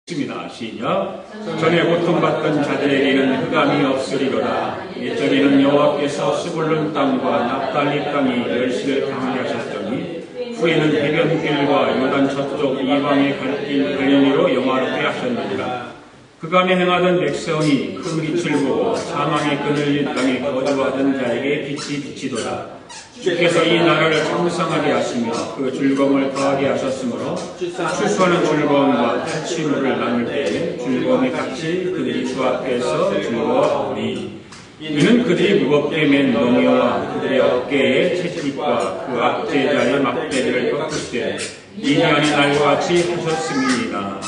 시작. 전에 고통받던 자들에게는 흑암이 없으리로다. 옛적에는 여호와께서 스불론 땅과 납달리 땅이 멸시를 당하게 하셨더니 후에는 해변길과 요단 저쪽 이방의 갈길 갈릴리로 영화롭게 하셨느니라. 흑암에 행하던 백성이 큰 빛을 보고 사망의 그늘린 땅에 거주하던 자에게 빛이 비치도다. 주께서 이 나라를 창성하게 하시며 그 즐거움을 더하게 하셨으므로 추수하는 즐거움과 탈취물을 나눌 때에 즐거움이 같이 그들이 주 앞에서 즐거워하오니 이는 그들이 무겁게 맨 농여와 그들의 어깨에 채찍과 그 압제자의 막대기를 꺾으시되 미디안의 날과 같이 하셨음이니이다.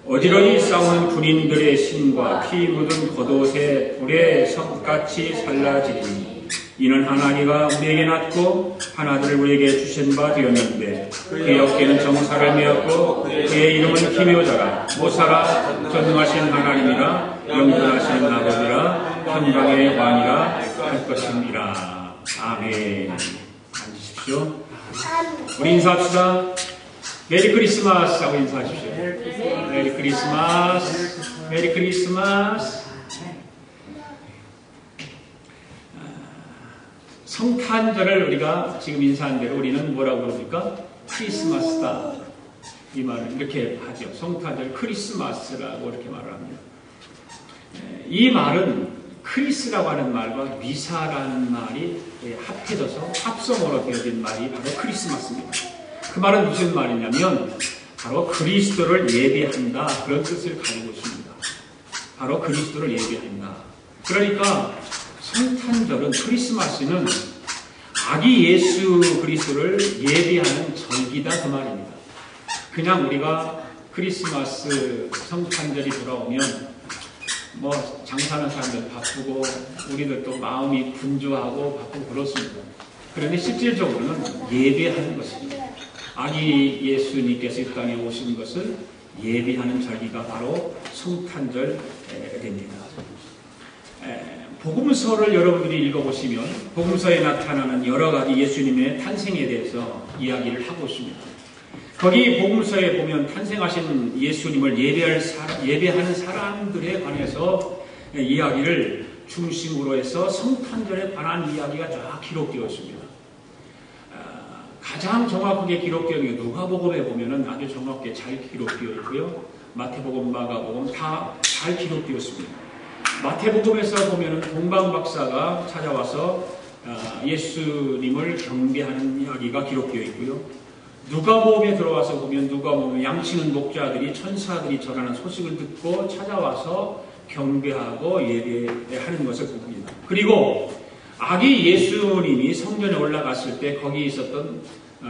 어지러이 싸우는 군인들의 신과 피 묻은 겉옷에 불의 석같이 살라지리니 이는 하나님과 우리에게 낳고 하나들을 우리에게 주신 바 되었는데 그의 어깨는 정사를 메었고 그의 이름은 기묘자라 모사라 전능하신 하나님이라 영원하신 아버지라 평강의 왕이라 할 것입니다. 아멘. 앉으십시오. 우리 인사합시다. 메리 크리스마스 하고 인사하십시오. 메리 크리스마스. 메리 크리스마스. 성탄절을 우리가 지금 인사한 대로 우리는 뭐라고 그럽니까? 크리스마스다. 이 말을 이렇게 하죠. 성탄절 크리스마스라고 이렇게 말을 합니다. 이 말은 크리스라고 하는 말과 미사라는 말이 합해져서 합성어로 되어진 말이 바로 크리스마스입니다. 그 말은 무슨 말이냐면 바로 그리스도를 예배한다. 그런 뜻을 가지고 있습니다. 바로 그리스도를 예배한다. 그러니까 성탄절은 크리스마스는 아기 예수 그리스도를 예배하는 절기다 그 말입니다. 그냥 우리가 크리스마스 성탄절이 돌아오면 뭐 장사하는 사람들 바쁘고 우리들도 마음이 분주하고 바쁘고 그렇습니다. 그런데 실질적으로는 예배하는 것입니다. 아기 예수님께서 이 땅에 오신 것을 예배하는 절기가 바로 성탄절입니다. 복음서를 여러분들이 읽어보시면 복음서에 나타나는 여러 가지 예수님의 탄생에 대해서 이야기를 하고 있습니다. 거기 복음서에 보면 탄생하신 예수님을 예배하는 사람들에 관해서 이야기를 중심으로 해서 성탄절에 관한 이야기가 쫙 기록되어 있습니다. 가장 정확하게 기록되어 있는 게 누가복음에 보면 아주 정확하게 잘 기록되어 있고요. 마태복음, 마가복음 다 잘 기록되어 있습니다. 마태복음에서 보면은 동방박사가 찾아와서 예수님을 경배하는 이야기가 기록되어 있고요. 누가복음에 들어와서 보면 누가복음 양치는 목자들이 천사들이 전하는 소식을 듣고 찾아와서 경배하고 예배하는 것을 봅니다. 그리고 아기 예수님이 성전에 올라갔을 때 거기 있었던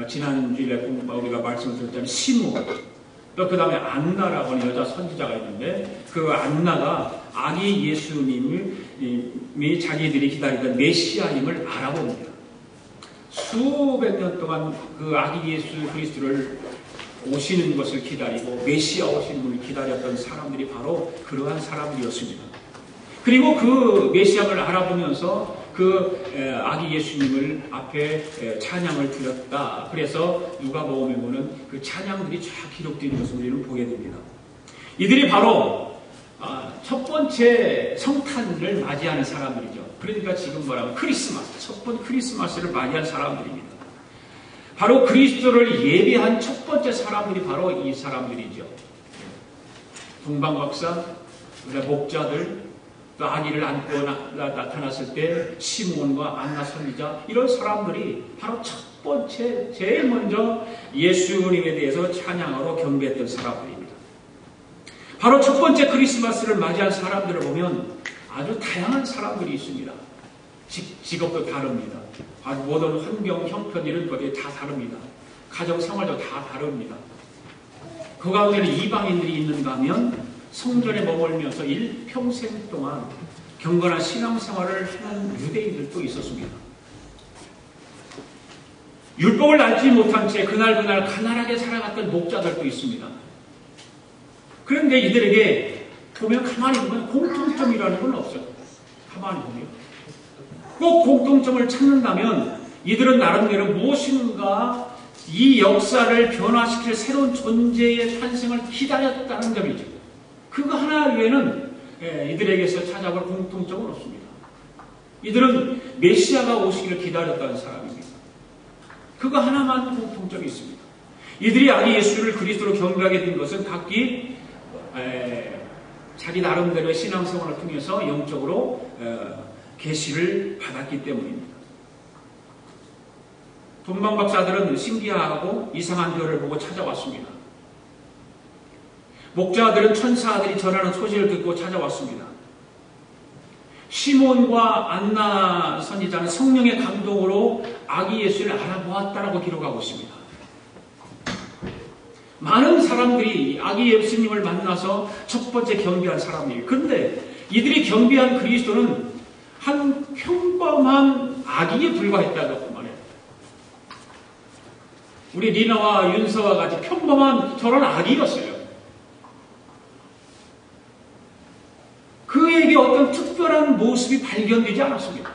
지난주일에 우리가 말씀을 드렸다면 시므온 또 그 다음에 안나라고 하는 여자 선지자가 있는데 그 안나가 아기 예수님이 자기들이 기다리던 메시아임을 알아봅니다. 수백 년 동안 그 아기 예수 그리스도를 오시는 것을 기다리고 메시아 오시는 분을 기다렸던 사람들이 바로 그러한 사람들이었습니다. 그리고 그 메시아를 알아보면서 그 아기 예수님을 앞에 찬양을 드렸다. 그래서 누가복음에 보면 그 찬양들이 쫙 기록되는 것을 우리는 보게 됩니다. 이들이 바로 첫 번째 성탄을 맞이하는 사람들이죠. 그러니까 지금 뭐라고 크리스마스, 첫 번째 크리스마스를 맞이한 사람들입니다. 바로 그리스도를 예배한 첫 번째 사람들이 바로 이 사람들이죠. 동방박사, 목자들, 또 아기를 안고 나타났을 때 시므온과 안나 선지자 이런 사람들이 바로 첫 번째 제일 먼저 예수님에 대해서 찬양하러 경배했던 사람들입니다. 바로 첫 번째 크리스마스를 맞이한 사람들을 보면 아주 다양한 사람들이 있습니다. 직업도 다릅니다. 모든 환경, 형편 이런 것들이 다 다릅니다. 가정 생활도 다 다릅니다. 그 가운데는 이방인들이 있는가 하면 성전에 머물면서 일평생 동안 경건한 신앙생활을 하는 유대인들도 있었습니다. 율법을 알지 못한 채 그날 가난하게 살아갔던 목자들도 있습니다. 그런데 이들에게 보면 가만히 보면 공통점이라는 건 없어요. 가만히 보면 꼭 공통점을 찾는다면 이들은 나름대로 무엇인가 이 역사를 변화시킬 새로운 존재의 탄생을 기다렸다는 점이죠. 그거 하나 외에는 이들에게서 찾아볼 공통점은 없습니다. 이들은 메시아가 오시기를 기다렸다는 사람입니다. 그거 하나만 공통점이 있습니다. 이들이 아기 예수를 그리스도로 경배하게 된 것은 각기 자기 나름대로의 신앙생활을 통해서 영적으로 계시를 받았기 때문입니다. 동방박사들은 신기하고 이상한 별을 보고 찾아왔습니다. 목자들은 천사들이 전하는 소식을 듣고 찾아왔습니다. 시몬과 안나 선지자는 성령의 감동으로 아기 예수를 알아보았다라고 기록하고 있습니다. 많은 사람들이 아기 예수님을 만나서 첫 번째 경배한 사람이에요. 그런데 이들이 경배한 그리스도는 한 평범한 아기에 불과했다고 말해요. 우리 리나와 윤서와 같이 평범한 저런 아기였어요. 그에게 어떤 특별한 모습이 발견되지 않았습니다.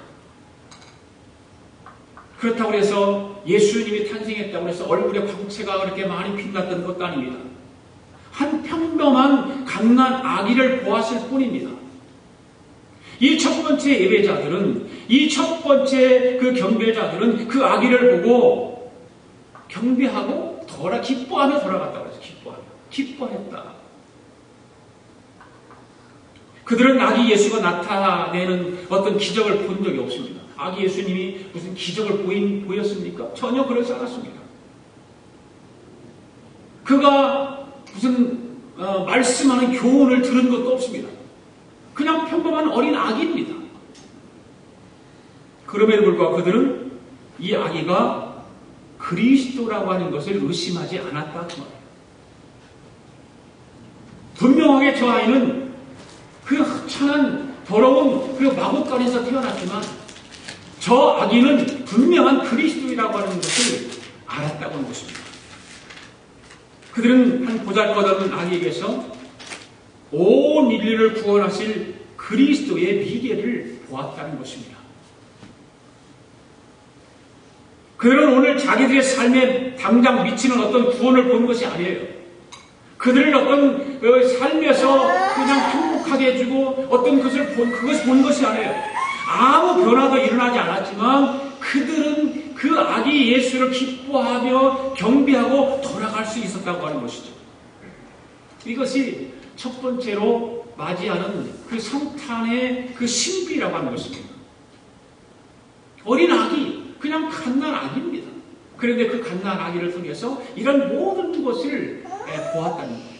그렇다고 해서 예수님이 탄생했다고 해서 얼굴에 광채가 그렇게 많이 빛났던 것도 아닙니다. 한 평범한 갓난 아기를 보았을 뿐입니다. 이 첫 번째 예배자들은, 이 첫 번째 그 경배자들은 그 아기를 보고 경배하고 기뻐하며 돌아갔다고 해서 기뻐했다. 그들은 아기 예수가 나타내는 어떤 기적을 본 적이 없습니다. 아기 예수님이 무슨 기적을 보였습니까? 전혀 그렇지 않았습니다. 그가 무슨 말씀하는 교훈을 들은 것도 없습니다. 그냥 평범한 어린 아기입니다. 그럼에도 불구하고 그들은 이 아기가 그리스도라고 하는 것을 의심하지 않았다 그 말이에요. 분명하게 저 아이는 그 흑천한 더러운 그 마구간에서 태어났지만 저 아기는 분명한 그리스도이라고 하는 것을 알았다고 하는 것입니다. 그들은 한 보잘것없는 아기에게서 온 인류를 구원하실 그리스도의 미래를 보았다는 것입니다. 그들은 오늘 자기들의 삶에 당장 미치는 어떤 구원을 본 것이 아니에요. 그들은 어떤 삶에서 그냥 행복하게 해주고 어떤 그것을 본 것이 아니에요. 아무 변화도 일어나지 않았지만 그들은 그 아기 예수를 기뻐하며 경배하고 돌아갈 수 있었다고 하는 것이죠. 이것이 첫 번째로 맞이하는 그 성탄의 그 신비라고 하는 것입니다. 어린 아기, 그냥 갓난 아기입니다. 그런데 그 갓난 아기를 통해서 이런 모든 것을 보았다는 거예요.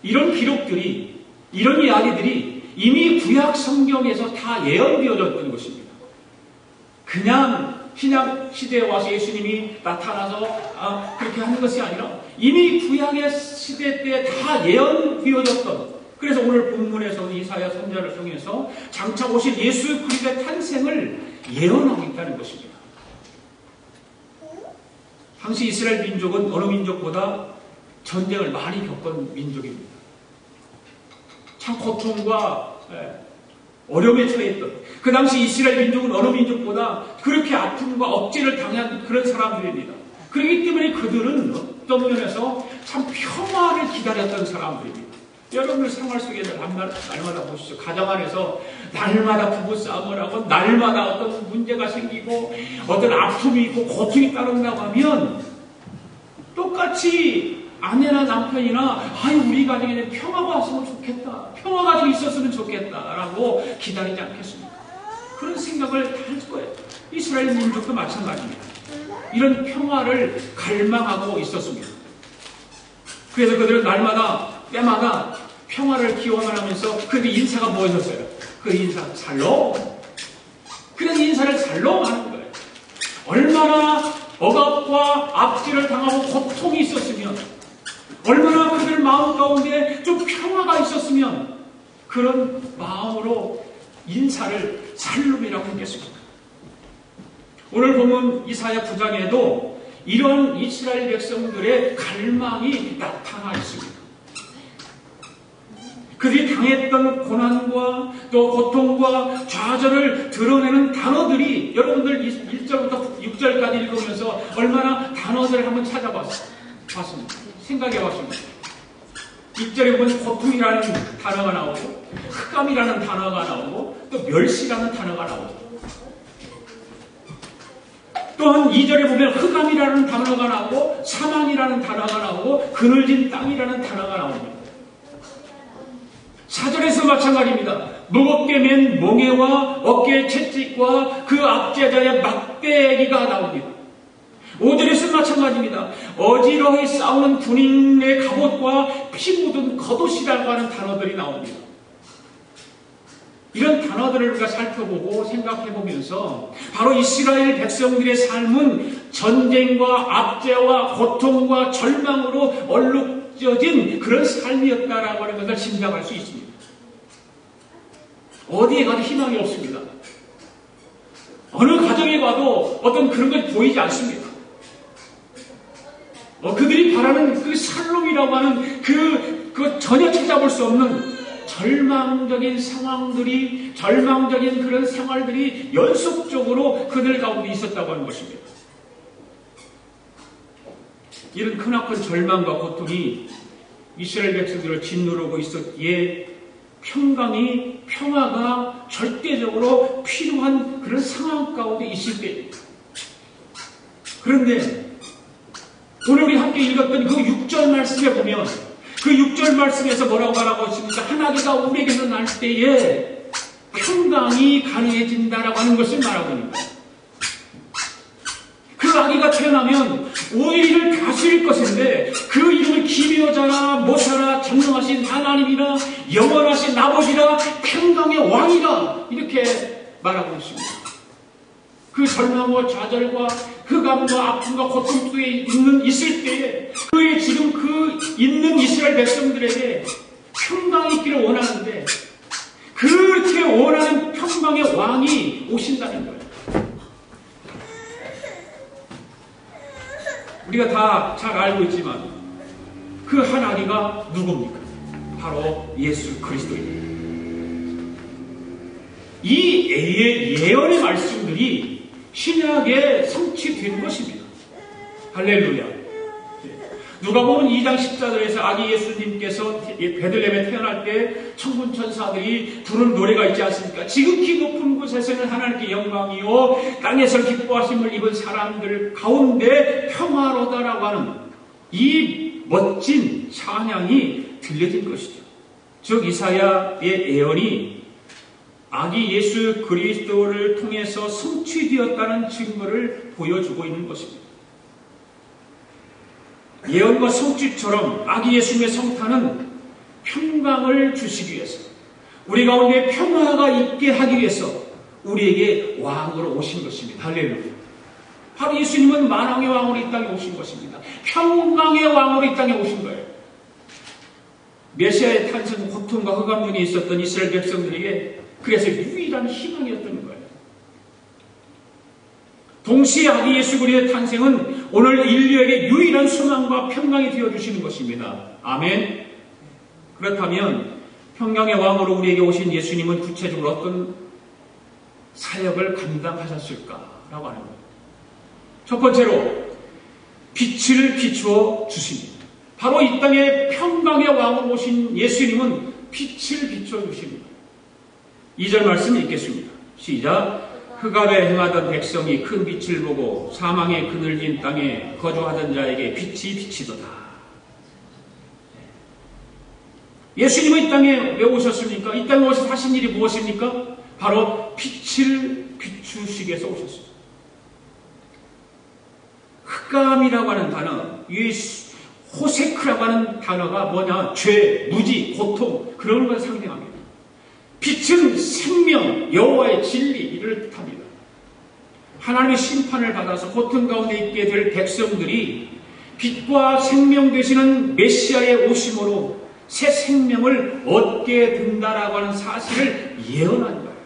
이런 기록들이, 이런 이야기들이 이미 구약 성경에서 다 예언되어졌던 것입니다. 그냥 신약 시대에 와서 예수님이 나타나서 그렇게 하는 것이 아니라 이미 구약의 시대 때 다 예언되어졌던, 그래서 오늘 본문에서 이사야 선지자를 통해서 장차 오실 예수 그리스도의 탄생을 예언하고 있다는 것입니다. 당시 이스라엘 민족은 어느 민족보다 전쟁을 많이 겪은 민족입니다. 참 고통과 어려움에 처했던, 그 당시 이스라엘 민족은 어느 민족보다 그렇게 아픔과 억제를 당한 그런 사람들입니다. 그렇기 때문에 그들은 어떤 면에서 참 평화를 기다렸던 사람들입니다. 여러분들 생활 속에서 날마다 보시죠. 가정 안에서 날마다 부부싸움을 하고 날마다 어떤 문제가 생기고 어떤 아픔이 있고 고통이 따른다고 하면 똑같이 아내나 남편이나 우리 가정에는 평화가 왔으면 좋겠다, 평화가 좀 있었으면 좋겠다라고 기다리지 않겠습니까? 그런 생각을 다 할 거예요. 이스라엘 민족도 마찬가지입니다. 이런 평화를 갈망하고 있었습니다. 그래서 그들은 날마다 때마다 평화를 기원을 하면서 그 인사가 뭐였어요? 그 인사 살롬. 그래서 인사를 살롬 하는 거예요. 얼마나 억압과 압제를 당하고 고통이 있었으면, 얼마나 그들 마음 가운데 좀 평화가 있었으면 그런 마음으로 인사를 살롬이라고 했겠습니다. 오늘 보면 이사야 9장에도 이런 이스라엘 백성들의 갈망이 나타나 있습니다. 그들이 당했던 고난과 또 고통과 좌절을 드러내는 단어들이, 여러분들 1절부터 6절까지 읽으면서 얼마나 단어들을 한번 찾아봤습니다. 생각해 봤습니다. 1절에 보면 고통이라는 단어가 나오고 흑암이라는 단어가 나오고 또 멸시라는 단어가 나오고 또한 2절에 보면 흑암이라는 단어가 나오고 사망이라는 단어가 나오고 그늘진 땅이라는 단어가 나옵니다. 4절에서 마찬가지입니다. 무겁게 맨 몽해와 어깨의 채찍과 그 압제자의 막대기가 나옵니다. 5절에서 마찬가지입니다. 어지러이 싸우는 군인의 갑옷과 피 묻은 겉옷이라고 하는 단어들이 나옵니다. 이런 단어들을 우리가 살펴보고 생각해보면서 바로 이스라엘 백성들의 삶은 전쟁과 압제와 고통과 절망으로 얼룩져진 그런 삶이었다라고 하는 것을 짐작할 수 있습니다. 어디에 가도 희망이 없습니다. 어느 가정에 가도 어떤 그런 걸 보이지 않습니다. 그들이 바라는 그 샬롬이라고 하는 그 전혀 찾아볼 수 없는 절망적인 상황들이, 절망적인 그런 생활들이 연속적으로 그들 가운데 있었다고 하는 것입니다. 이런 크나큰 절망과 고통이 이스라엘 백성들을 짓누르고 있었기에 평화가 절대적으로 필요한 그런 상황 가운데 있을 때입니다. 그런데 오늘 우리 함께 읽었던 그 6절 말씀에 보면 그 6절 말씀에서 뭐라고 말하고 있습니까? 한 아기가 우리에게서 날 때에 평강이 가능해진다라고 하는 것을 말하고 있는 거예요. 그 아기가 태어나면 오일을 다스릴 것인데 그 이름을 기묘자라 모사라 전능하신 하나님이라 영원하신 아버지라 평강의 왕이라 이렇게 말하고 있습니다. 그 절망과 좌절과 흑암과 아픔과 고통 속에 있을 때에 그의 지금 그 있는 이스라엘 백성들에게 평강이 있기를 원하는데 그렇게 원하는 평강의 왕이 오신다는 거예요. 우리가 다 잘 알고 있지만 그 한 아기가 누굽니까? 바로 예수 그리스도입니다. 이 예언의 말씀들이 신약에 성취된 것입니다. 할렐루야. 누가복음 2장 14절에서 아기 예수님께서 베들레헴에 태어날 때 천군 천사들이 부른 노래가 있지 않습니까? 지극히 높은 곳에서는 하나님께 영광이요 땅에서 기뻐하심을 입은 사람들 가운데 평화로다라고 하는 이 멋진 찬양이 들려진 것이죠. 즉 이사야의 예언이 아기 예수 그리스도를 통해서 성취되었다는 증거를 보여주고 있는 것입니다. 예언과 성취처럼 아기 예수님의 성탄은 평강을 주시기 위해서 우리 가운데 평화가 있게 하기 위해서 우리에게 왕으로 오신 것입니다. 할렐루야. 바로 예수님은 만왕의 왕으로 이 땅에 오신 것입니다. 평강의 왕으로 이 땅에 오신 거예요. 메시아의 탄생, 고통과 흑암 중에 있었던 이스라엘 백성들에게 그래서 유일한 희망이었던 거예요. 동시에 아기 예수 그리스도의 탄생은 오늘 인류에게 유일한 소망과 평강이 되어주시는 것입니다. 아멘. 그렇다면 평강의 왕으로 우리에게 오신 예수님은 구체적으로 어떤 사역을 감당하셨을까라고 하는 거예요. 첫 번째로 빛을 비추어 주십니다. 바로 이 땅에 평강의 왕으로 오신 예수님은 빛을 비추어 주십니다. 2절 말씀 읽겠습니다. 시작. 흑암에 행하던 백성이 큰 빛을 보고 사망의 그늘진 땅에 거주하던 자에게 빛이 비치도다. 예수님은 이 땅에 왜 오셨습니까? 이 땅에 오셔서 하신 일이 무엇입니까? 바로 빛을 비추시기 위해서 오셨습니다. 흑암이라고 하는 단어, 호세크라고 하는 단어가 뭐냐? 죄, 무지, 고통 그런 걸 상징합니다. 빛은 생명, 여호와의 진리를 뜻합니다. 하나님의 심판을 받아서 고통 가운데 있게 될 백성들이 빛과 생명 되시는 메시아의 오심으로 새 생명을 얻게 된다라고 하는 사실을 예언한 거예요.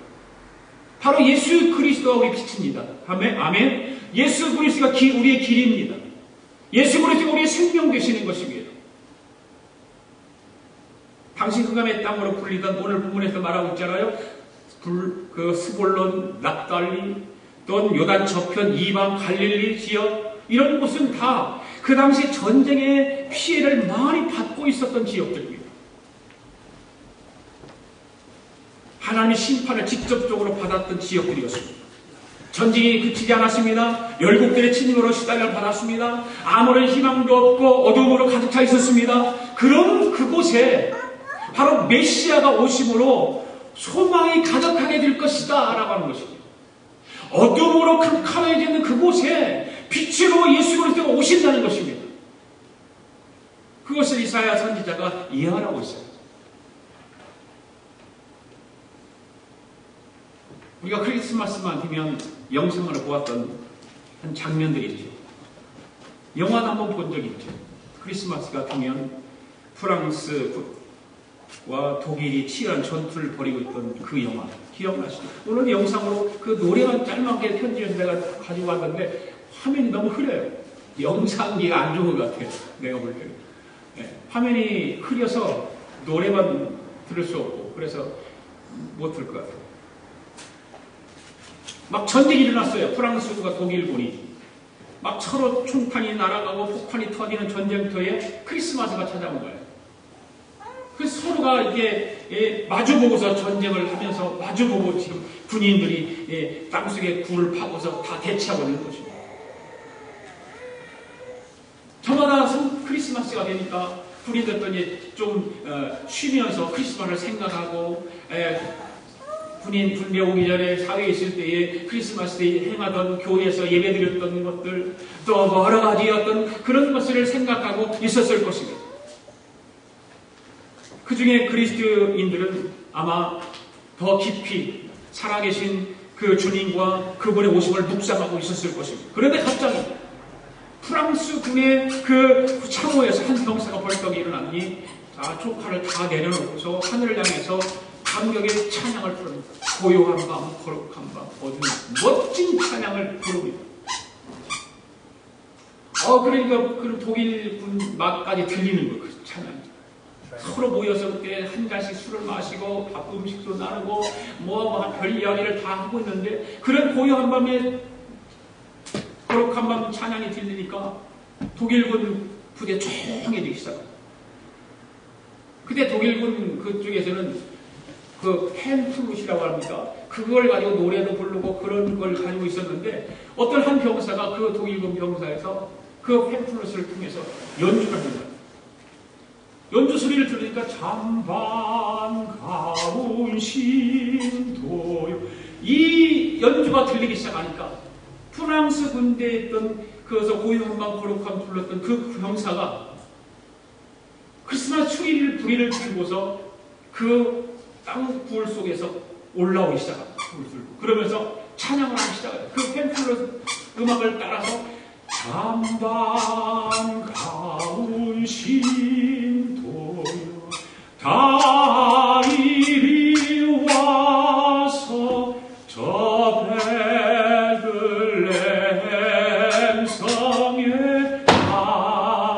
바로 예수 그리스도가 우리 빛입니다. 아멘. 예수 그리스도가 우리의 길입니다. 예수 그리스도가 우리의 생명 되시는 것입니다. 당시 흑암의 땅으로 불리던 오늘 본문에서 말하고 있잖아요. 스볼론, 납달리, 또는 요단 저편, 이방, 갈릴리 지역 이런 곳은 다 그 당시 전쟁의 피해를 많이 받고 있었던 지역들입니다. 하나님의 심판을 직접적으로 받았던 지역들이었습니다. 전쟁이 그치지 않았습니다. 열국들의 침입으로 시달림을 받았습니다. 아무런 희망도 없고 어둠으로 가득 차 있었습니다. 그런 그곳에 바로 메시아가 오심으로 소망이 가득하게 될 것이다 라고 하는 것입니다. 어둠으로 캄캄해지는 그곳에 빛으로 예수 그리스도가 오신다는 것입니다. 그것을 이사야 선지자가 예언하고 있어요. 우리가 크리스마스만 되면 영상으로 보았던 한 장면들이 있죠. 영화도 한번 본 적이 있죠. 크리스마스가 되면 프랑스와 독일이 치열한 전투를 벌이고 있던 그 영화 기억나시죠? 오늘 영상으로 그 노래만 짤막하게 편집해서 내가 가지고 왔는데 화면이 너무 흐려요. 영상기가 안 좋은 것 같아요. 내가 볼 때는. 네, 화면이 흐려서 노래만 들을 수 없고 그래서 못 들을 것 같아요. 막 전쟁이 일어났어요. 프랑스군과 독일군이. 막 서로 총탄이 날아가고 폭탄이 터지는 전쟁터에 크리스마스가 찾아온 거예요. 그래서 서로가 이렇게 마주보고서 전쟁을 하면서 마주보고 지금 군인들이 땅속에 굴을 파고서 다 대치하고 있는 것입니다. 저마다 크리스마스가 되니까 군인들도 좀 쉬면서 크리스마스를 생각하고 군인 군대 오기 전에 사회에 있을 때에 크리스마스 때에 행하던 교회에서 예배드렸던 것들 또 여러 가지 어떤 그런 것을 생각하고 있었을 것입니다. 그 중에 그리스도인들은 아마 더 깊이 살아계신 그 주님과 그분의 오심을 묵상하고 있었을 것입니다. 그런데 갑자기 프랑스 군의 그 창호에서 한 병사가 벌떡 일어나니 조카를 다 내려놓고서 하늘을 향해서 감격의 찬양을 부릅니다. 고요한 밤, 거룩한 밤, 어두운 멋진 찬양을 부릅니다. 그러니까 그 독일군 막까지 들리는 거예요. 그 찬양이. 서로 모여서 그때 한 잔씩 술을 마시고 밥 음식도 나누고 별 이야기를 다 하고 있는데 그런 고요한 밤에 거룩한 밤 찬양이 들리니까 독일군 부대 조용해지기 시작합니다. 그때 독일군 그쪽에서는 그 펜플룻이라고 합니다. 그걸 가지고 노래도 부르고 그런 걸 가지고 있었는데 어떤 한 병사가 그 독일군 병사에서 그 펜플룻을 통해서 연주를 하는 거예요. 연주 소리를 들으니까 잠반 가운 신도요 이 연주가 들리기 시작하니까 프랑스 군대에 있던 그래서 고요한 밤 거룩함 불렀던 그 병사가 크리스마스 추리를 불의를 들고서 그 땅 구울 속에서 올라오기 시작합니다. 그러면서 찬양을 하기 시작해요. 그 펜플룻 음악을 따라서 잠반 가운 신도요 다 이리 와서 저 베들레헴 성에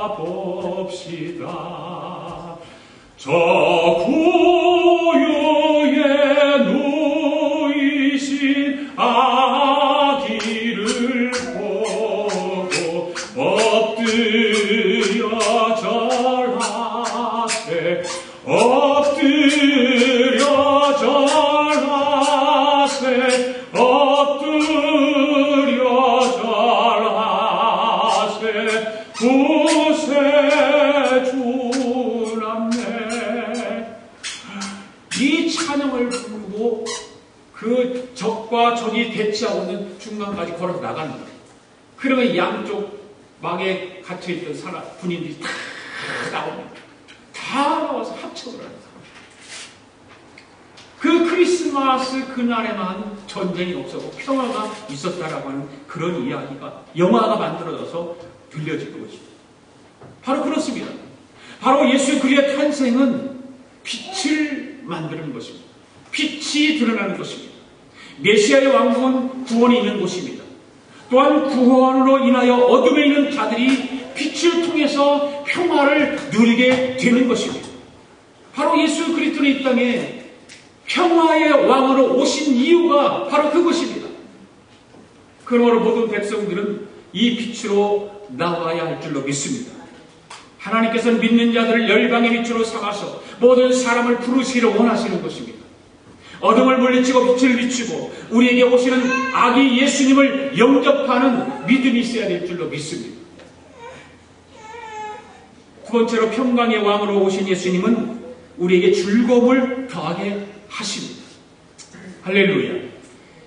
가봅시다. 저 고요에 누이신 아기를 보고 엎드려 절하세 엎드려 절하세 엎드려 절하세 구세주남네. 이 찬양을 부르고 그 적과 적이 대치하고 있는 중간까지 걸어서 나가는 거예요. 그러면 양쪽 막에 갇혀있던 사람 군인들이 다 나옵니다. 다 나와서 합창을 하는 거예요. 그 크리스마스 그날에만 전쟁이 없었고 평화가 있었다라고 하는 그런 이야기가 영화가 만들어져서 들려질 것입니다. 바로 그렇습니다. 바로 예수 그리스도의 탄생은 빛을 만드는 것입니다. 빛이 드러나는 것입니다. 메시아의 왕국은 구원이 있는 곳입니다. 또한 구원으로 인하여 어둠에 있는 자들이 빛을 통해서 평화를 누리게 되는 것입니다. 바로 예수 그리스도는 이 땅에 평화의 왕으로 오신 이유가 바로 그것입니다. 그러므로 모든 백성들은 이 빛으로 나와야 할 줄로 믿습니다. 하나님께서는 믿는 자들을 열방의 빛으로 삼아서 모든 사람을 부르시기를 원하시는 것입니다. 어둠을 물리치고 빛을 비추고 우리에게 오시는 아기 예수님을 영접하는 믿음이 있어야 될 줄로 믿습니다. 두 번째로 평강의 왕으로 오신 예수님은 우리에게 즐거움을 더하게 하십니다. 할렐루야.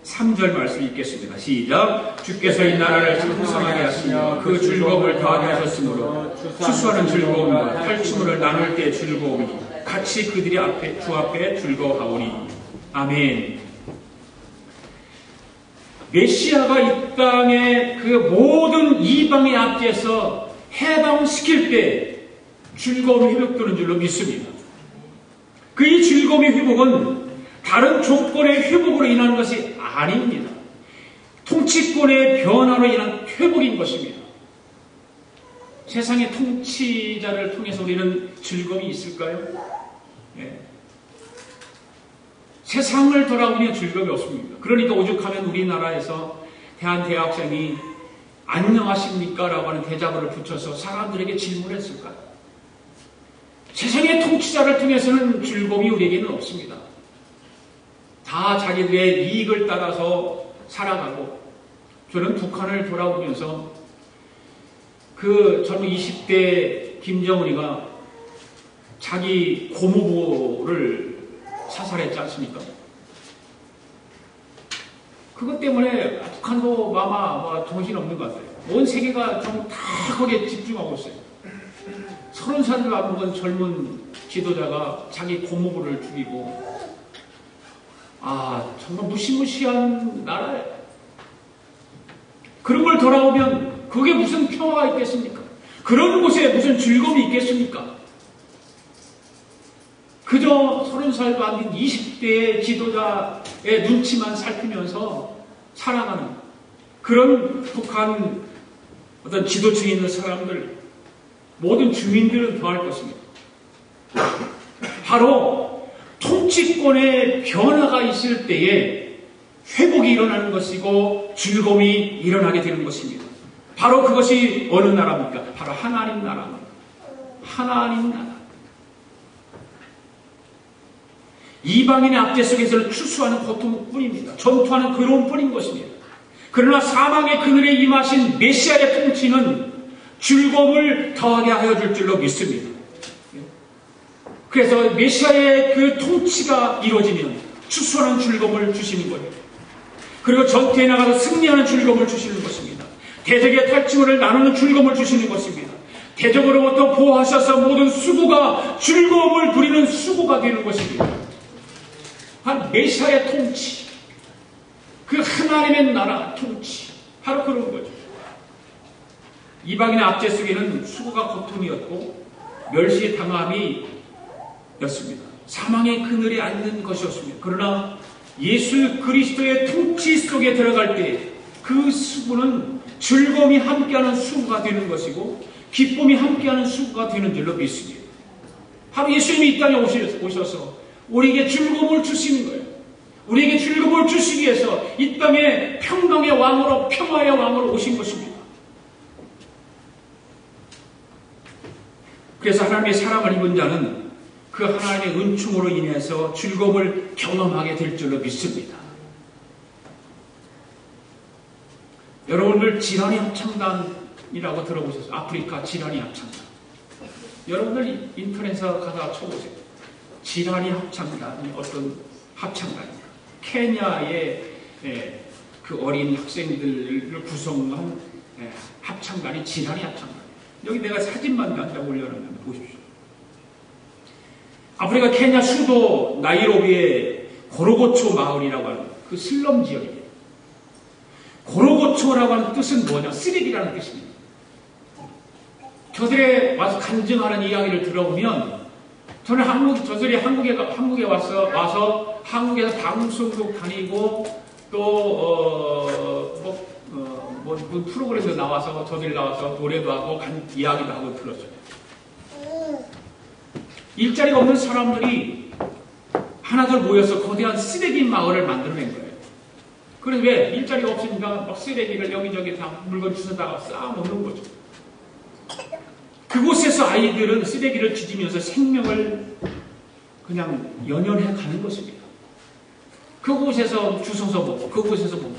3절 말씀 읽겠습니다. 시작. 주께서 이 나라를 풍성하게 하시며 그 즐거움을 더하게 하셨으므로 추수하는 즐거움과 탈춤을 나눌 때 즐거움이 같이 그들이 주 앞에 즐거워하오니. 아멘. 메시아가 이 땅에 그 모든 이방의 앞에서 해방시킬 때 즐거움이 회복되는 줄로 믿습니다. 그 이 즐거움의 회복은 다른 조건의 회복으로 인한 것이 아닙니다. 통치권의 변화로 인한 회복인 것입니다. 세상의 통치자를 통해서 우리는 즐거움이 있을까요? 네. 세상을 돌아보면 즐거움이 없습니다. 그러니까 오죽하면 우리나라에서 대한대학생이 안녕하십니까? 라고 하는 대자보를 붙여서 사람들에게 질문했을까요? 세상의 통치자를 통해서는 즐거움이 우리에게는 없습니다. 다 자기들의 이익을 따라서 살아가고, 저는 북한을 돌아보면서 그 젊은 20대 김정은이가 자기 고모부를 사살했지 않습니까? 그것 때문에 북한도 마마 정신없는 것 같아요. 온 세계가 좀 다 거기에 집중하고 있어요. 30살도 안 먹은 젊은 지도자가 자기 고모부를 죽이고, 정말 무시무시한 나라예요. 그런 걸 돌아오면 그게 무슨 평화가 있겠습니까? 그런 곳에 무슨 즐거움이 있겠습니까? 그저 30살도 안 된 20대의 지도자의 눈치만 살피면서 살아가는 그런 북한 어떤 지도층에 있는 사람들, 모든 주민들은 더할 것입니다. 바로 통치권의 변화가 있을 때에 회복이 일어나는 것이고 즐거움이 일어나게 되는 것입니다. 바로 그것이 어느 나라입니까? 바로 하나님 나라입니다. 하나님 나라. 이방인의 압제 속에서는 추수하는 고통뿐입니다. 전투하는 괴로움뿐인 것입니다. 그러나 사망의 그늘에 임하신 메시아의 통치는 즐거움을 더하게 하여 줄 줄로 믿습니다. 그래서 메시아의 그 통치가 이루어지면 추수하는 즐거움을 주시는 거예요. 그리고 전투에 나가서 승리하는 즐거움을 주시는 것입니다. 대적의 탈취물을 나누는 즐거움을 주시는 것입니다. 대적으로부터 보호하셔서 모든 수고가 즐거움을 누리는 수고가 되는 것입니다. 한 메시아의 통치, 그 하나님의 나라 통치, 바로 그런 거죠. 이방인의 압제 속에는 수고가 고통이었고 멸시당함이 였습니다. 사망의 그늘에 앉는 것이었습니다. 그러나 예수 그리스도의 통치 속에 들어갈 때 그 수고는 즐거움이 함께하는 수고가 되는 것이고 기쁨이 함께하는 수고가 되는 줄로 믿습니다. 바로 예수님이 이 땅에 오셔서 우리에게 즐거움을 주시는 거예요. 우리에게 즐거움을 주시기 위해서 이 땅에 평강의 왕으로, 평화의 왕으로 오신 것입니다. 그래서 하나님의 사랑을 입은 자는 그 하나님의 은총으로 인해서 즐거움을 경험하게 될 줄로 믿습니다. 여러분들 지라니 합창단이라고 들어보셨어요? 아프리카 지라니 합창단. 여러분들 인터넷에 가다가 쳐보세요. 지라니 합창단이 어떤 합창단입니까? 케냐의 그 어린 학생들을 구성한 합창단이 지라니 합창단. 여기 내가 사진만 몇 장 올려놓으면 보십시오. 아프리카 케냐 수도 나이로비의 고로고초 마을이라고 하는 그 슬럼 지역이에요. 고로고초라고 하는 뜻은 뭐냐? 쓰레기라는 뜻입니다. 저들에 와서 간증하는 이야기를 들어보면 저는 저들이 한국에 와서 한국에서 방송도 다니고 또 무슨 프로그램도 나와서 저들이 나와서 노래도 하고 이야기도 하고 들었어요. 일자리가 없는 사람들이 하나둘 모여서 거대한 쓰레기 마을을 만들어낸 거예요. 그래서 왜? 일자리가 없으니까 막 쓰레기를 여기저기 다 물건 주워다가 쌓아놓는 거죠. 그곳에서 그래서 아이들은 쓰레기를 뒤지면서 생명을 그냥 연연해 가는 것입니다. 그곳에서 주워서 먹고 그곳에서 먹고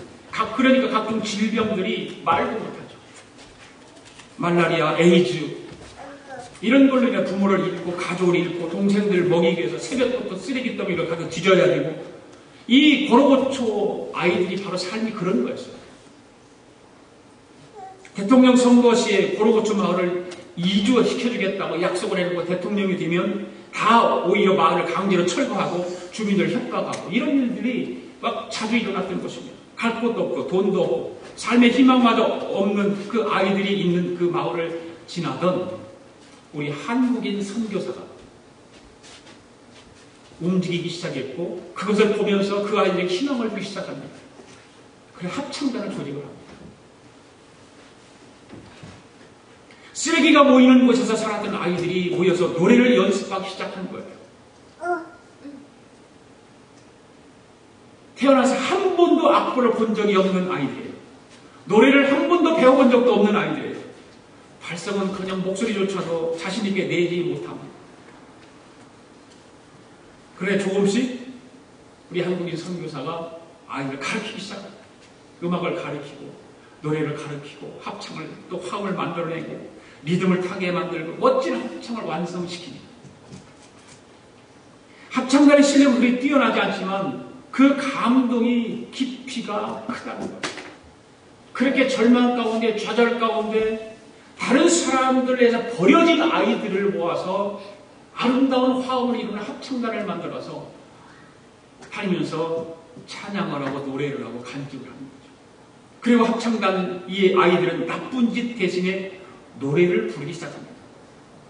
그러니까 각종 질병들이 말도 못하죠. 말라리아, 에이즈 이런 걸로 인해 부모를 잃고 가족을 잃고 동생들 먹이기 위해서 새벽부터 쓰레기 더미를 가서 뒤져야 되고 이 고로고초 아이들이 바로 삶이 그런 거였어요. 대통령 선거 시에 고로고초 마을을 이주시켜주겠다고 약속을 해놓고 대통령이 되면 다 오히려 마을을 강제로 철거하고 주민들 협박하고 이런 일들이 막 자주 일어났던 것입니다. 갈 곳도 없고 돈도 없고 삶의 희망마저 없는 그 아이들이 있는 그 마을을 지나던 우리 한국인 선교사가 움직이기 시작했고 그것을 보면서 그 아이들에게 희망을 주기 시작합니다. 그래 합창단을 조직을 합니다. 쓰레기가 모이는 곳에서 살았던 아이들이 모여서 노래를 연습하기 시작한 거예요. 태어나서 한 번도 악보를 본 적이 없는 아이들이에요. 노래를 한 번도 배워본 적도 없는 아이들이에요. 발성은 그냥 목소리조차도 자신있게 내지 못합니다. 그래 조금씩 우리 한국인 선교사가 아이를 가르치기 시작합니다. 음악을 가르치고 노래를 가르치고 합창을 또 화음을 만들어내고 리듬을 타게 만들고 멋진 합창을 완성시킵니다. 합창단의 실력은 그리 뛰어나지 않지만 그 감동이 깊이가 크다는 거예요. 그렇게 절망 가운데 좌절 가운데 다른 사람들에서 버려진 아이들을 모아서 아름다운 화음을 이루는 합창단을 만들어서 다니면서 찬양을 하고 노래를 하고 간증을 하는 거죠. 그리고 합창단 이 아이들은 나쁜 짓 대신에 노래를 부르기 시작합니다.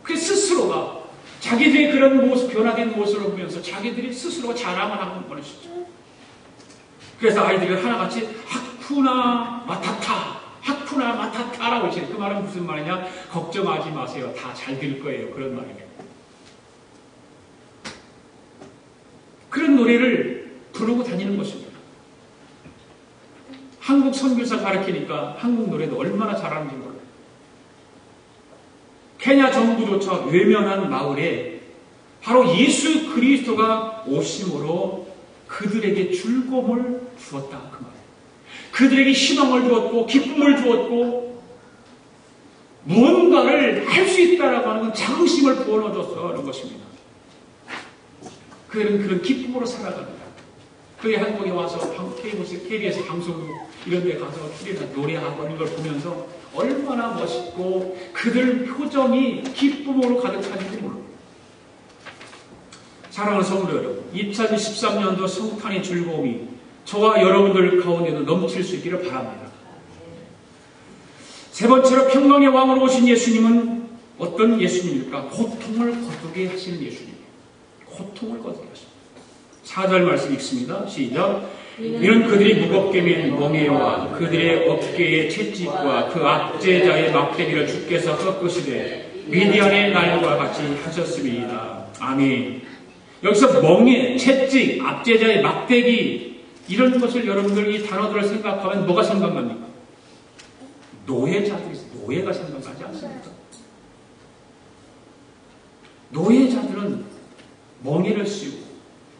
그래서 스스로가 자기들의 그런 모습, 변화된 모습을 보면서 자기들이 스스로가 자랑을 하는 것이죠. 그래서 아이들이 하나같이 하쿠나 마타타, 하쿠나 마타타라고 외치는 그 말은 무슨 말이냐? 걱정하지 마세요. 다 잘 될 거예요. 그런 말이에요. 그런 노래를 부르고 다니는 것입니다. 한국 선교사 가르치니까 한국 노래도 얼마나 잘하는지 몰라요. 케냐 정부조차 외면한 마을에 바로 예수 그리스도가 오심으로 그들에게 즐거움을 주었다 그 말이에요. 그들에게 희망을 주었고 기쁨을 주었고 무언가를 할 수 있다라고 하는 건 자긍심을 부어넣어줬다는 것입니다. 그들은 그런 기쁨으로 살아갑니다. 그게 한국에 와서 KBS 방송국 이런 데 가서 출연해서 노래하고 하는 걸 보면서 얼마나 멋있고 그들 표정이 기쁨으로 가득한지 몰라요. 사랑하는 성도 여러분, 2013년도 성탄의 즐거움이 저와 여러분들 가운데도 넘칠 수 있기를 바랍니다. 세 번째로 평강의 왕으로 오신 예수님은 어떤 예수님입니까? 고통을 거두게 하시는 예수님. 고통을 거두게 하십니다. 4절 말씀 읽습니다. 시작. 이는 그들이 무겁게 맨 멍에와 그들의 어깨의 채찍과 그 압제자의 막대기를 주께서 꺾으시되 미디안의 날과 같이 하셨습니다. 아멘. 여기서 멍에, 채찍, 압제자의 막대기 이런 것을 여러분들 이 단어들을 생각하면 뭐가 생각납니까? 노예자들이 노예가 생각나지 않습니까? 노예자들은 멍에를 씌우고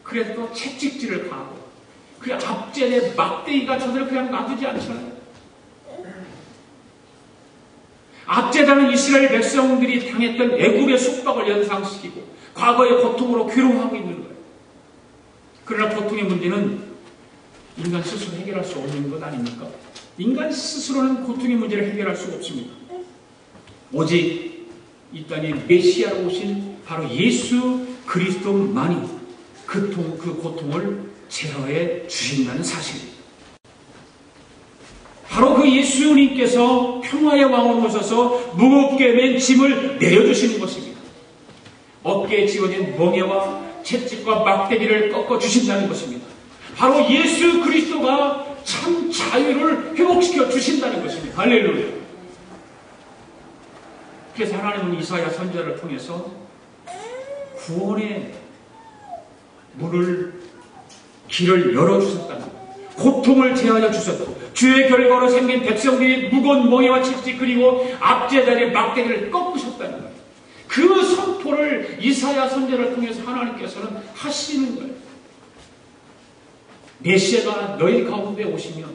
그래서 또 채찍질을 가하고 그 압제의 막대기가 저들을 그냥 놔두지 않잖아요. 압제자는 이스라엘 백성들이 당했던 애굽의 속박을 연상시키고 과거의 고통으로 괴로워하고 있는 거예요. 그러나 고통의 문제는 인간 스스로 해결할 수 없는 것 아닙니까? 인간 스스로는 고통의 문제를 해결할 수가 없습니다. 오직 이 땅에 메시아로 오신 바로 예수 그리스도만이 그 고통을 제어해 주신다는 사실입니다. 바로 그 예수님께서 평화의 왕으로 오셔서 무겁게 맨 짐을 내려주시는 것입니다. 어깨에 지어진 멍에와 채찍과 막대기를 꺾어주신다는 것입니다. 바로 예수 그리스도가 참 자유를 회복시켜 주신다는 것입니다. 할렐루야. 그래서 하나님은 이사야 선지자를 통해서 구원의 길을 열어주셨다는 거예요. 고통을 제하여 주셨고 주의 결과로 생긴 백성들이 무거운 멍에와 채찍 그리고 압제자의 막대기를 꺾으셨다는 거예요. 그 그 선포를 이사야 선지자를 통해서 하나님께서는 하시는 거예요. 메시아가 너희 가운데 오시면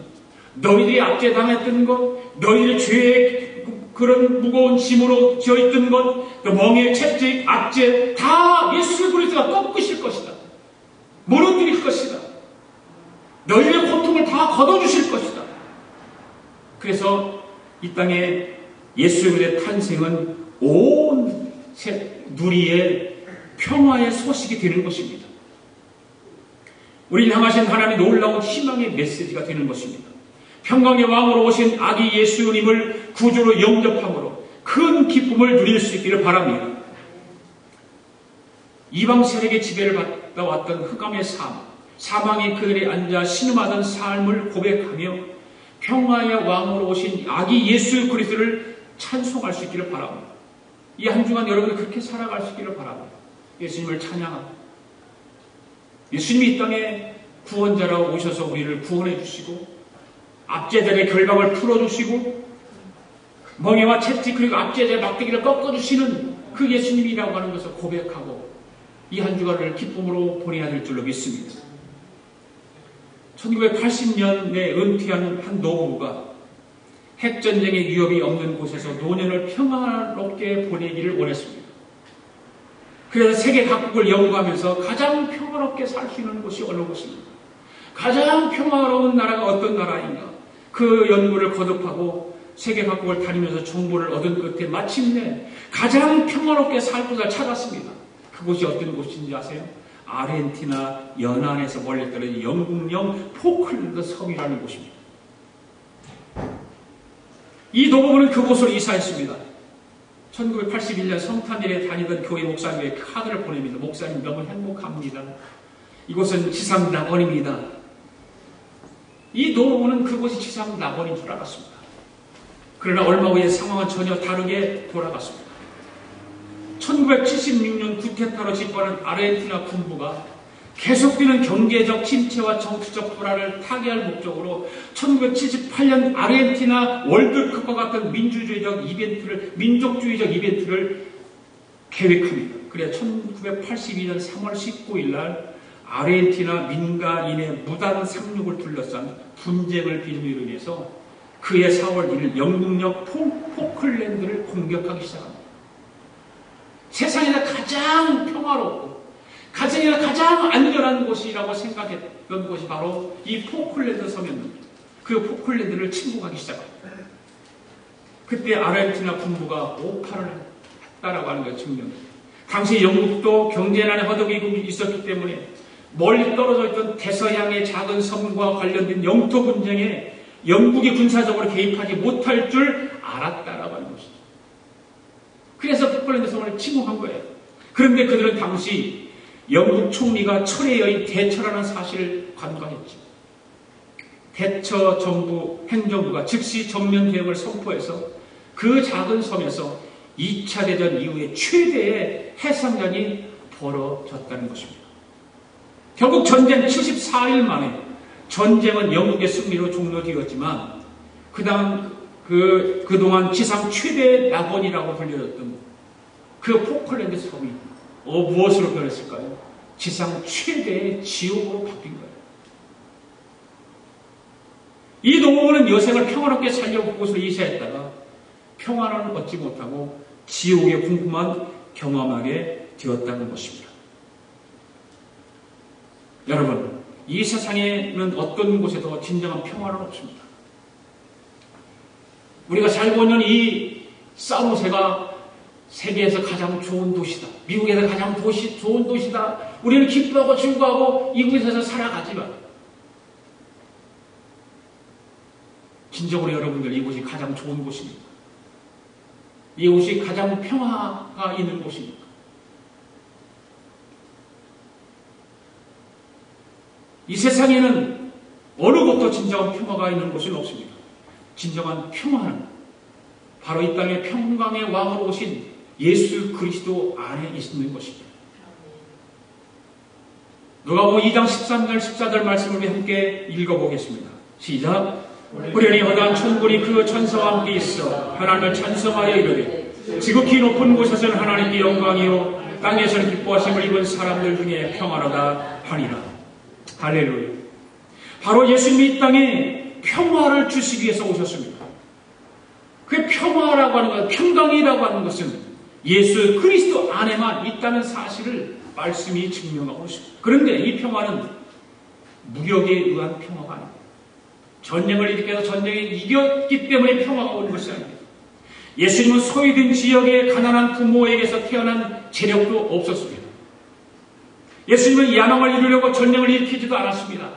너희들이 압제당했던 것, 너희들의 죄의 그런 무거운 짐으로 지어있던 것, 그 멍에 채찍, 압제 다 예수 그리스도가 꺾으실 것이다. 무너뜨릴 것이다. 너희의 고통을 다 걷어주실 것이다. 그래서 이 땅에 예수 그리스도의 탄생은 온 누리의 평화의 소식이 되는 것입니다. 우리를 향하신 하나님의 놀라운 희망의 메시지가 되는 것입니다. 평강의 왕으로 오신 아기 예수님을 구주로 영접함으로 큰 기쁨을 누릴 수 있기를 바랍니다. 이방 세력의 지배를 받아 왔던 흑암의 삶, 사망의 그늘에 앉아 신음하던 삶을 고백하며 평화의 왕으로 오신 아기 예수 그리스도를 찬송할 수 있기를 바랍니다. 이 한 주간 여러분이 그렇게 살아갈 수 있기를 바랍니다. 예수님을 찬양하고 예수님이 이 땅에 구원자라고 오셔서 우리를 구원해 주시고 압제자의 결박을 풀어주시고 멍에와 채찍 그리고 압제자의 막대기를 꺾어주시는 그 예수님이라고 하는 것을 고백하고 이 한 주간을 기쁨으로 보내야 될 줄로 믿습니다. 1980년에 은퇴한 한 노부부가 핵전쟁의 위협이 없는 곳에서 노년을 평화롭게 보내기를 원했습니다. 그래서 세계 각국을 연구하면서 가장 평화롭게 살 수 있는 곳이 어느 곳입니까? 가장 평화로운 나라가 어떤 나라인가? 그 연구를 거듭하고 세계 각국을 다니면서 정보를 얻은 끝에 마침내 가장 평화롭게 살 곳을 찾았습니다. 그곳이 어떤 곳인지 아세요? 아르헨티나 연안에서 멀리 떨어진 영국령 포클랜드 섬이라는 곳입니다. 이 노부부는 그곳으로 이사했습니다. 1981년 성탄절에 다니던 교회 목사님에게 카드를 보냅니다. 목사님 너무 행복합니다. 이곳은 지상 낙원입니다. 이 노부부는 그곳이 지상 낙원인 줄 알았습니다. 그러나 얼마 후에 상황은 전혀 다르게 돌아갔습니다. 1976년 쿠데타로 집권한 아르헨티나 군부가 계속되는 경제적 침체와 정치적 불안을 타개할 목적으로 1978년 아르헨티나 월드컵과 같은 민족주의적 이벤트를 계획합니다. 그래야 1982년 3월 19일 날 아르헨티나 민간인의 무단 상륙을 둘러싼 분쟁을 빌미로 인해서 그해 4월 1일 영국령 포클랜드를 공격하기 시작합니다. 세상에서 가장 평화롭고 가장 안전한 곳이라고 생각했던 곳이 바로 이 포클랜드 섬이었는데 그 포클랜드를 침공하기 시작합니다. 그때 아르헨티나 군부가 오파를 했다라고 하는 것을 증명합니다. 당시 영국도 경제난에 허덕이고 있었기 때문에 멀리 떨어져 있던 대서양의 작은 섬과 관련된 영토 분쟁에 영국이 군사적으로 개입하지 못할 줄 알았다라고 하는 것이죠. 그래서 포클랜드 섬을 침공한 거예요. 그런데 그들은 당시 영국 총리가 철의 여인 대처라는 사실을 간과했죠. 대처 정부 행정부가 즉시 전면 대응을 선포해서 그 작은 섬에서 2차 대전 이후에 최대의 해상전이 벌어졌다는 것입니다. 결국 전쟁 74일 만에 전쟁은 영국의 승리로 종료되었지만 그동안 지상 최대의 낙원이라고 불려졌던 그 포클랜드 섬이 무엇으로 변했을까요? 지상 최대의 지옥으로 바뀐 거예요. 이 노부부는 여생을 평화롭게 살려고 그곳으로 이사했다가 평화는 얻지 못하고 지옥의 궁금한 경험하게 되었다는 것입니다. 여러분, 이 세상에는 어떤 곳에도 진정한 평화는 없습니다. 우리가 살고 있는 이 사무세가 세계에서 가장 좋은 도시다. 미국에서 가장 좋은 도시다. 우리는 기뻐하고 즐거워하고 이곳에서 살아가지만 진정으로 여러분들 이곳이 가장 좋은 곳입니까? 이곳이 가장 평화가 있는 곳입니까? 이 세상에는 어느 곳도 진정한 평화가 있는 곳은 없습니다. 진정한 평화는 바로 이 땅의 평강의 왕으로 오신 예수 그리스도 안에 있는 것입니다. 누가복음 2장 13절 14절 말씀을 우리 함께 읽어보겠습니다. 시작. 후련히 허다한 천군이 그 천사와 함께 있어 하나님을 찬송하여 이르되 지극히 높은 곳에서는 하나님께 영광이요 땅에서는 기뻐하심을 입은 사람들 중에 평화로다 하니라. 할렐루야. 바로 예수님이 이 땅에 평화를 주시기 위해서 오셨습니다. 그 평화라고 하는 것, 평강이라고 하는 것은 예수 그리스도 안에만 있다는 사실을 말씀이 증명하고 있습니다. 그런데 이 평화는 무력에 의한 평화가 아닙니다. 전쟁을 일으켜서 전쟁에 이겼기 때문에 평화가 오는 것이 아닙니다. 예수님은 소외된 지역의 가난한 부모에게서 태어난 재력도 없었습니다. 예수님은 야망을 이루려고 전쟁을 일으키지도 않았습니다.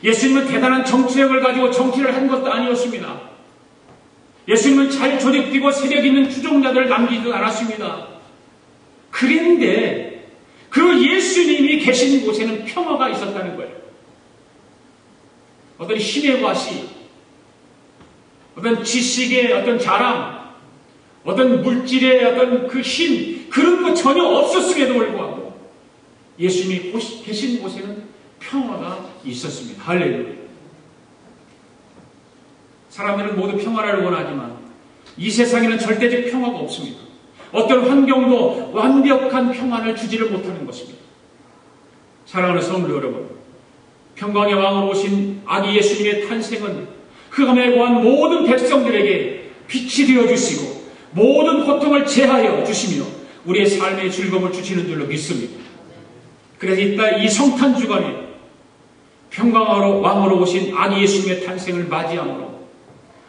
예수님은 대단한 정치력을 가지고 정치를 한 것도 아니었습니다. 예수님은 잘 조직되고 세력 있는 추종자들을 남기지도 않았습니다. 그런데 그 예수님이 계신 곳에는 평화가 있었다는 거예요. 어떤 힘의 과시, 어떤 지식의 어떤 자랑, 어떤 물질의 어떤 그 힘, 그런 거 전혀 없었음에도 불구하고 예수님이 계신 곳에는 평화가 있었습니다. 할렐루야. 사람들은 모두 평화를 원하지만 이 세상에는 절대적 평화가 없습니다. 어떤 환경도 완벽한 평화를 주지를 못하는 것입니다. 사랑하는 성도 여러분, 평강의 왕으로 오신 아기 예수님의 탄생은 흑암에 거한 모든 백성들에게 빛이 되어주시고 모든 고통을 제하여 주시며 우리의 삶의 즐거움을 주시는 줄로 믿습니다. 그래서 이 성탄 주간에 평강의 왕으로 오신 아기 예수님의 탄생을 맞이함으로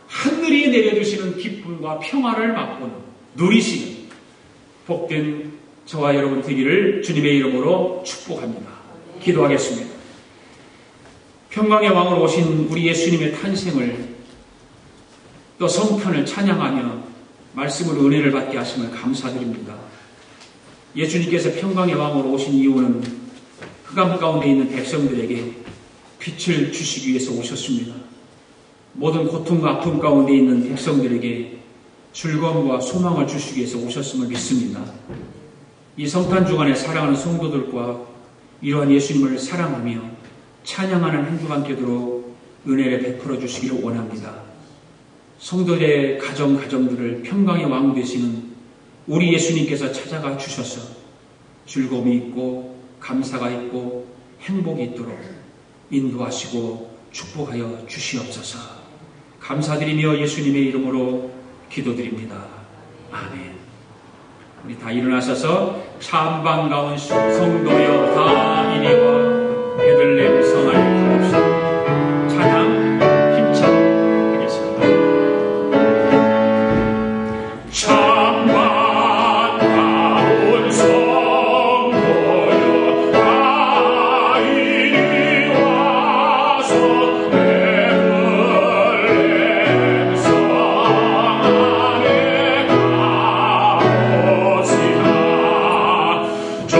하늘이 내려주시는 기쁨과 평화를 맛보는 누리시는 복된 저와 여러분 되기를 주님의 이름으로 축복합니다. 기도하겠습니다. 평강의 왕으로 오신 우리 예수님의 탄생을 또 성탄을 찬양하며 말씀으로 은혜를 받게 하심을 감사드립니다. 예수님께서 평강의 왕으로 오신 이유는 흑암 가운데 있는 백성들에게 빛을 주시기 위해서 오셨습니다. 모든 고통과 아픔 가운데 있는 백성들에게 즐거움과 소망을 주시기 위해서 오셨음을 믿습니다. 이 성탄 주간에 사랑하는 성도들과 이러한 예수님을 사랑하며 찬양하는 한 주간 되도록 은혜를 베풀어 주시기를 원합니다. 성도들의 가정들을 평강의 왕 되시는 우리 예수님께서 찾아가 주셔서 즐거움이 있고 감사가 있고 행복이 있도록 인도하시고 축복하여 주시옵소서. 감사드리며 예수님의 이름으로 기도드립니다. 아멘. 우리 다 일어나셔서 참 반가운 성도여 다 이리와 베들레헴 성을 가봅시다. 찬양 힘차게 하겠습니다. 참 반가운 성도여 다 이리 와서 베들레헴 성 안에 가보시라. 저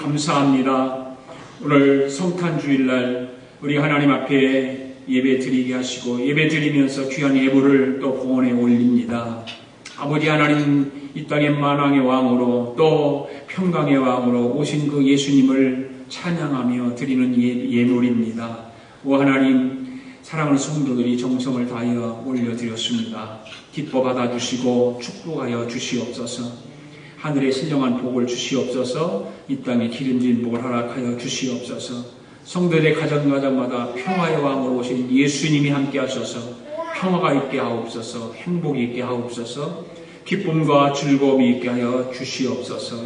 감사합니다. 오늘 성탄주일날 우리 하나님 앞에 예배 드리게 하시고 예배 드리면서 귀한 예물을 또 공원에 올립니다. 아버지 하나님, 이 땅의 만왕의 왕으로 또 평강의 왕으로 오신 그 예수님을 찬양하며 드리는 예물입니다. 오 하나님, 사랑하는 성도들이 정성을 다하여 올려드렸습니다. 기뻐 받아주시고 축복하여 주시옵소서. 하늘의 신령한 복을 주시옵소서. 이 땅에 기름진 복을 허락하여 주시옵소서. 성도들의 가정마다 평화의 왕으로 오신 예수님이 함께 하셔서 평화가 있게 하옵소서. 행복이 있게 하옵소서. 기쁨과 즐거움이 있게 하여 주시옵소서.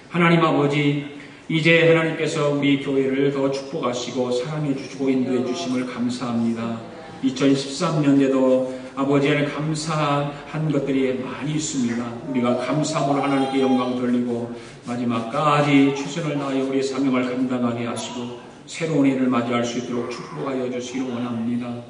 하나님 아버지, 이제 하나님께서 우리 교회를 더 축복하시고 사랑해 주시고 인도해 주심을 감사합니다. 2013년에도 아버지 하나님 감사한 것들이 많이 있습니다. 우리가 감사함으로 하나님께 영광 돌리고 마지막까지 최선을 다하여 우리의 사명을 감당하게 하시고 새로운 해를 맞이할 수 있도록 축복하여 주시기를 원합니다.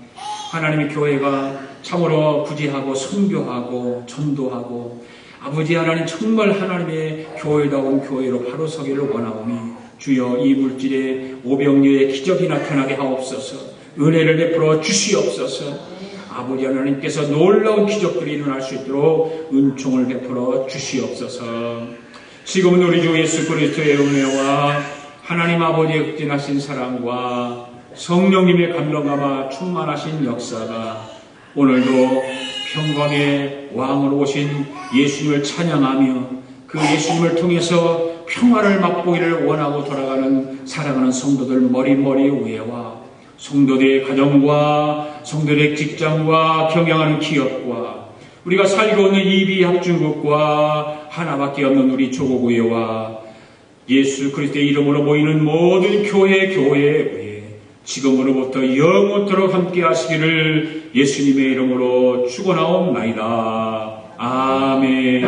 하나님의 교회가 참으로 구제하고 선교하고 전도하고 아버지 하나님 정말 하나님의 교회다운 교회로 바로 서기를 원하오니 주여 이 물질에 오병이어의 기적이 나타나게 하옵소서. 은혜를 베풀어 주시옵소서. 아버지 하나님께서 놀라운 기적들이 일어날 수 있도록 은총을 베풀어 주시옵소서. 지금은 우리 주 예수 그리스도의 은혜와 하나님 아버지의 극진하신 사랑과 성령님의 감동감화 충만하신 역사가 오늘도 평강의 왕으로 오신 예수님을 찬양하며 그 예수님을 통해서 평화를 맛보기를 원하고 돌아가는 사랑하는 성도들 머리머리 위에와 성도들의 가정과 성도들의 직장과 경영하는 기업과 우리가 살고 있는 이비합중국과 하나밖에 없는 우리 조국 의회와 예수 그리스도의 이름으로 모이는 모든 교회에 지금으로부터 영원토록 함께 하시기를 예수님의 이름으로 축원하옵나이다. 아멘.